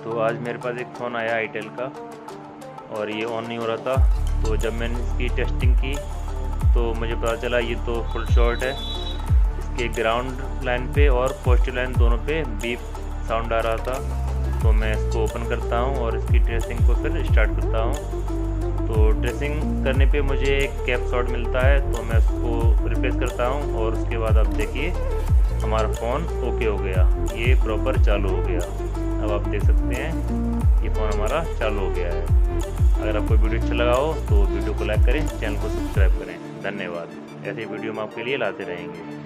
तो आज मेरे पास एक फ़ोन आया आईटेल का और ये ऑन नहीं हो रहा था। तो जब मैंने इसकी टेस्टिंग की तो मुझे पता चला ये तो फुल शॉर्ट है। इसके ग्राउंड लाइन पे और पॉजिटिव लाइन दोनों पे बीप साउंड आ रहा था। तो मैं इसको ओपन करता हूँ और इसकी ट्रेसिंग को फिर स्टार्ट करता हूँ। तो ट्रेसिंग करने पे मुझे एक कैप शॉट मिलता है, तो मैं उसको रिप्लेस करता हूँ और उसके बाद अब देखिए हमारा फ़ोन ओके हो गया, ये प्रॉपर चालू हो गया। अब आप देख सकते हैं ये फ़ोन हमारा चालू हो गया है। अगर आपको वीडियो अच्छा लगा हो तो वीडियो को लाइक करें, चैनल को सब्सक्राइब करें। धन्यवाद। ऐसे वीडियो हम आपके लिए लाते रहेंगे।